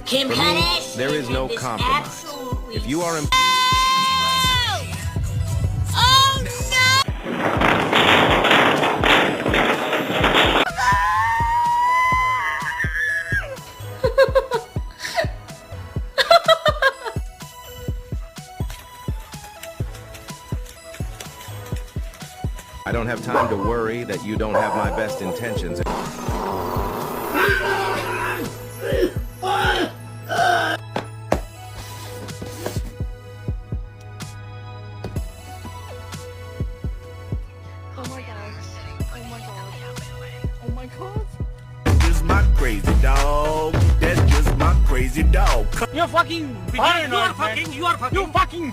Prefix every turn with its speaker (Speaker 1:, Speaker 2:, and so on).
Speaker 1: Kim
Speaker 2: For me,
Speaker 1: Kardashian
Speaker 2: there is no
Speaker 1: is
Speaker 2: compromise.
Speaker 1: absolutely
Speaker 2: If you are in
Speaker 1: Oh
Speaker 2: I don't have time to worry that you don't have my best intentions.
Speaker 3: Oh my god. Oh my god. Oh my god.
Speaker 4: Just my crazy dog. That's just my crazy dog.
Speaker 5: You're fucking paranoid, man. You are fucking